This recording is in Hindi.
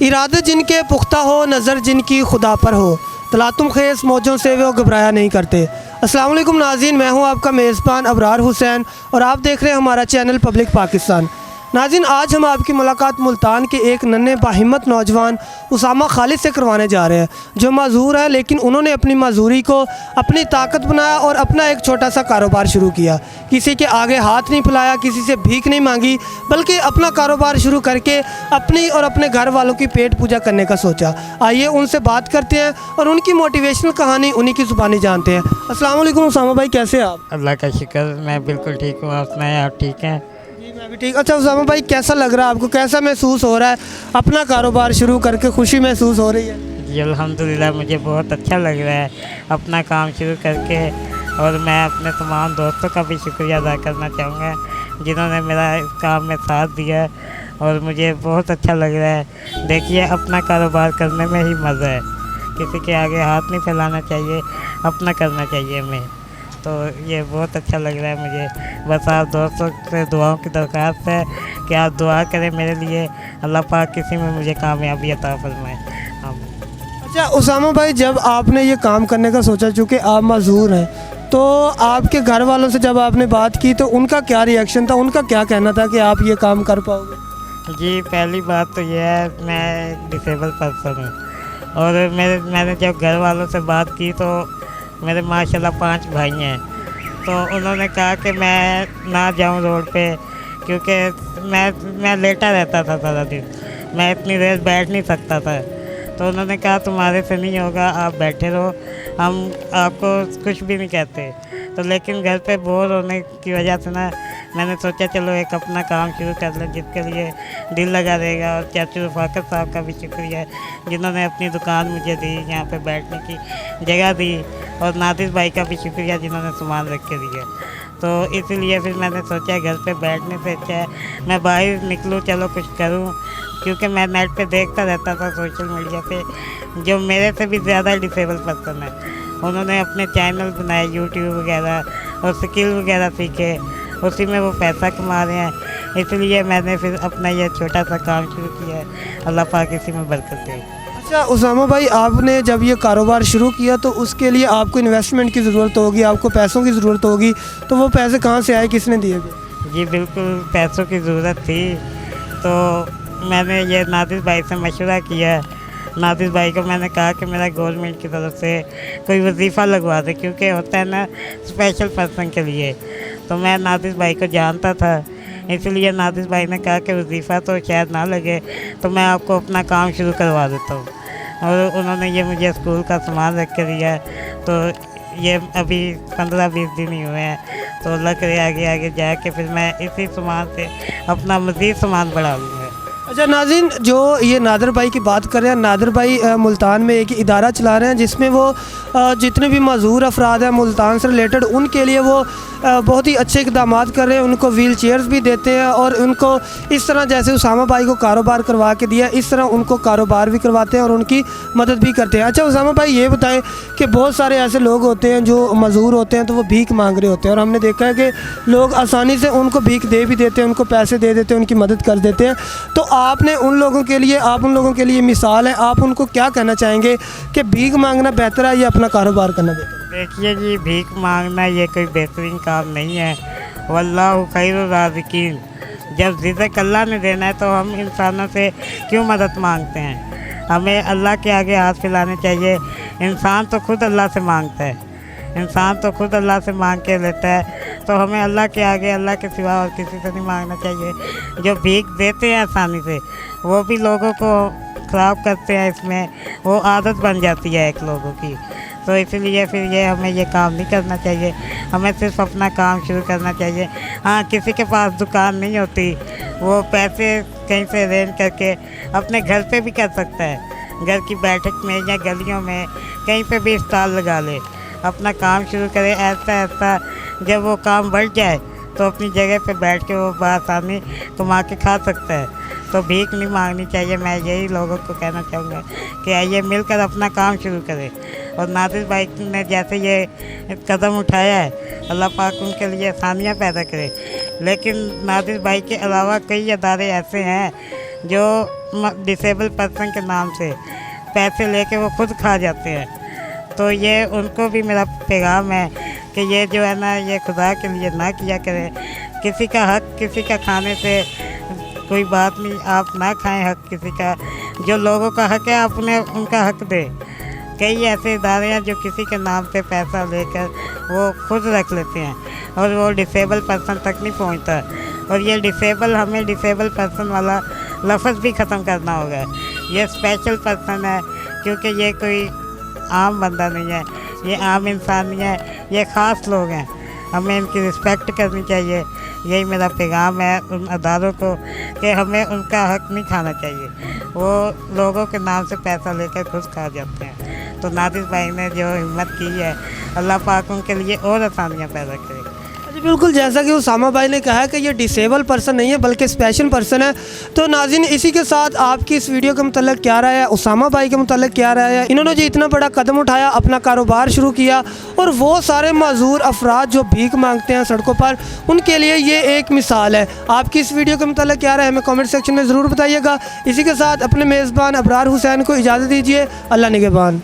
इरादे जिनके पुख्ता हो, नज़र जिनकी खुदा पर हो, तलातुम खेस मौजों से वो घबराया नहीं करते। अस्सलाम वालेकुम नाज़रीन, मैं हूं आपका मेज़बान अबरार हुसैन और आप देख रहे हैं हमारा चैनल पब्लिक पाकिस्तान। नाज़रीन, आज हम आपकी मुलाकात मुल्तान के एक नन्हे बाहिम्मत नौजवान उसामा खालिद से करवाने जा रहे हैं, जो माजूर है लेकिन उन्होंने अपनी माजूरी को अपनी ताकत बनाया और अपना एक छोटा सा कारोबार शुरू किया। किसी के आगे हाथ नहीं फैलाया, किसी से भीख नहीं मांगी, बल्कि अपना कारोबार शुरू करके अपनी और अपने घर वालों की पेट पूजा करने का सोचा। आइए उनसे बात करते हैं और उनकी मोटिवेशनल कहानी उन्हीं की ज़ुबानी जानते हैं। अस्सलाम वालेकुम उसामा भाई, कैसे हैं आप? अल्लाह का शुक्र, मैं बिल्कुल ठीक हूँ। आप सुनाएं, आप ठीक हैं? जी मैं भी ठीक। अच्छा उसामा भाई, कैसा लग रहा है आपको, कैसा महसूस हो रहा है अपना कारोबार शुरू करके? खुशी महसूस हो रही है? जी अल्हम्दुलिल्लाह, मुझे बहुत अच्छा लग रहा है अपना काम शुरू करके। और मैं अपने तमाम दोस्तों का भी शुक्रिया अदा करना चाहूँगा जिन्होंने मेरा इस काम में साथ दिया और मुझे बहुत अच्छा लग रहा है। देखिए, अपना कारोबार करने में ही मज़ा है, किसी के आगे हाथ नहीं फैलाना चाहिए, अपना करना चाहिए हमें। तो ये बहुत अच्छा लग रहा है मुझे। बस आप दोस्तों से दुआओं की दरख्वास्त है कि आप दुआ करें मेरे लिए, अल्लाह पाक किसी में मुझे कामयाबी अता फरमाए। अच्छा उसामा भाई, जब आपने ये काम करने का सोचा, चूँकि आप माजूर हैं, तो आपके घर वालों से जब आपने बात की तो उनका क्या रिएक्शन था, उनका क्या कहना था कि आप ये काम कर पाओगे? जी पहली बात तो ये है, मैं एक डिसेबल पर्सन हूँ और मैंने जब घर वालों से बात की तो मेरे माशाल्लाह 5 भाई हैं, तो उन्होंने कहा कि मैं ना जाऊँ रोड पे, क्योंकि मैं लेटा रहता था सारा दिन, मैं इतनी देर बैठ नहीं सकता था। तो उन्होंने कहा तुम्हारे से नहीं होगा, आप बैठे रहो, हम आपको कुछ भी नहीं कहते। तो लेकिन घर पे बोर होने की वजह से ना मैंने सोचा चलो एक अपना काम शुरू कर लें, जिसके लिए दिल लगा रहेगा। और चाचू रफ़ाकत साहब का भी शुक्रिया है जिन्होंने अपनी दुकान मुझे दी, यहाँ पे बैठने की जगह दी। और नादिर भाई का भी शुक्रिया जिन्होंने सामान रख के दिया। तो इसीलिए फिर मैंने सोचा घर पे बैठने से अच्छा है मैं बाहर निकलूँ, चलो कुछ करूँ। क्योंकि मैं नेट पे देखता रहता था सोशल मीडिया पे जो मेरे से भी ज़्यादा डिसेबल पर्सन है, उन्होंने अपने चैनल बनाए यूट्यूब वगैरह और स्किल वगैरह सीखे, उसी में वो पैसा कमा रहे हैं। इसलिए मैंने फिर अपना ये छोटा सा काम शुरू किया है। अल्लाह पाक इसी में बरकत दे। अच्छा उसामा भाई, आपने जब ये कारोबार शुरू किया तो उसके लिए आपको इन्वेस्टमेंट की ज़रूरत होगी, आपको पैसों की ज़रूरत होगी, तो वो पैसे कहाँ से आए, किसने दिए थे? जी बिल्कुल पैसों की ज़रूरत थी, तो मैंने ये नादिर भाई से मशवरा किया। नादिर भाई को मैंने कहा कि मेरा गवर्नमेंट की तरफ से कोई वजीफ़ा लगवा दे, क्योंकि होता है ना स्पेशल पर्सन के लिए। तो मैं नादिर भाई को जानता था, इसलिए नादिर भाई ने कहा कि वजीफ़ा तो शायद ना लगे, तो मैं आपको अपना काम शुरू करवा देता हूँ। और उन्होंने ये मुझे स्कूल का सामान रख के दिया। तो ये अभी 15-20 दिन ही हुए हैं, तो अल्लाह करे आगे आगे जाके फिर मैं इसी सामान से अपना मज़ीद सामान बढ़ा लूँगा। अच्छा नाज़रीन, जो ये नादिर भाई की बात कर रहे हैं, नादिर भाई मुल्तान में एक इदारा चला रहे हैं जिसमें वो जितने भी मज़दूर अफराद हैं मुल्तान से रिलेटेड, उनके लिए वो बहुत ही अच्छे इक़दाम कर रहे हैं। उनको व्हील चेयर्स भी देते हैं और उनको इस तरह जैसे उसामा भाई को कारोबार करवा के दिया, इस तरह उनको कारोबार भी करवाते हैं और उनकी मदद भी करते हैं। अच्छा उसामा भाई, ये बताएं कि बहुत सारे ऐसे लोग होते हैं जो मज़दूर होते हैं, तो वो भीख मांग रहे होते हैं और हमने देखा है कि लोग आसानी से उनको भीख दे भी देते हैं, उनको पैसे दे देते हैं, उनकी मदद कर देते हैं। तो आप उन लोगों के लिए मिसाल है, आप उनको क्या कहना चाहेंगे कि भीख मांगना बेहतर है या अपना कारोबार करना बेहतर है? देखिए जी, भीख मांगना ये कोई बेहतरीन काम नहीं है। वल्लाहु खैरुर राज़िकीन। जब रिज़्क़ अल्लाह ने देना है तो हम इंसानों से क्यों मदद मांगते हैं? हमें अल्लाह के आगे हाथ फैलाने चाहिए। इंसान तो खुद अल्लाह से मांगता है, इंसान तो खुद अल्लाह से मांग के लेता है। तो हमें अल्लाह के आगे अल्लाह के सिवा और किसी से नहीं मांगना चाहिए। जो भीख देते हैं आसानी से, वो भी लोगों को ख़राब करते हैं, इसमें वो आदत बन जाती है एक लोगों की। तो इसलिए फिर ये हमें ये काम नहीं करना चाहिए, हमें सिर्फ अपना काम शुरू करना चाहिए। हाँ, किसी के पास दुकान नहीं होती, वो पैसे कहीं से अरेंज करके अपने घर पे भी कर सकता है। घर की बैठक में या गलियों में कहीं पे भी स्टॉल लगा ले, अपना काम शुरू करे। ऐसा ऐसा जब वो काम बढ़ जाए तो अपनी जगह पे बैठ के वो बआसानी कमा के खा सकता है। तो भीख नहीं मांगनी चाहिए। मैं यही लोगों को कहना चाहूँगा कि आइए मिलकर अपना काम शुरू करें। और नादिर भाई ने जैसे ये कदम उठाया है, अल्लाह पाक उनके लिए आसानियाँ पैदा करे। लेकिन नादिर भाई के अलावा कई अदारे ऐसे हैं जो डिसेबल पर्सन के नाम से पैसे लेके वो खुद खा जाते हैं। तो ये उनको भी मेरा पैगाम है कि ये जो है ना, ये खुदा के लिए ना किया करें। किसी का हक किसी का खाने से कोई बात नहीं, आप ना खाएं हक किसी का। जो लोगों का हक है आप उन्हें उनका हक दें। कई ऐसे इदारे हैं जो किसी के नाम से पैसा लेकर वो खुद रख लेते हैं और वो डिसेबल पर्सन तक नहीं पहुंचता। और ये डिसेबल, हमें डिसेबल पर्सन वाला लफ्ज़ भी ख़त्म करना होगा। ये स्पेशल पर्सन है, क्योंकि ये कोई आम बंदा नहीं है, ये आम इंसान नहीं है, ये ख़ास लोग हैं। हमें इनकी रिस्पेक्ट करनी चाहिए। यही मेरा पैगाम है उन अदारों को कि हमें उनका हक नहीं खाना चाहिए। वो लोगों के नाम से पैसा लेकर खुद खा जाते हैं। तो नादिर भाई ने जो हिम्मत की है, अल्लाह पाक उनके लिए और आसानियाँ पैदा करे। जी बिल्कुल, जैसा कि उसामा भाई ने कहा कि ये डिसेबल पर्सन नहीं है बल्कि स्पेशल पर्सन है। तो नाज़रीन, इसी के साथ आपकी इस वीडियो के मतलब क्या राय है, उसामा भाई के मतलब क्या राय है? इन्होंने जो इतना बड़ा कदम उठाया, अपना कारोबार शुरू किया और वो सारे माजूर अफराद जो भीख मांगते हैं सड़कों पर, उनके लिए ये एक मिसाल है। आपकी इस वीडियो के मतलब क्या राय है, हमें कॉमेंट सेक्शन में ज़रूर बताइएगा। इसी के साथ अपने मेज़बान अबरार हुसैन को इजाज़त दीजिए। अल्लाह निगहबान।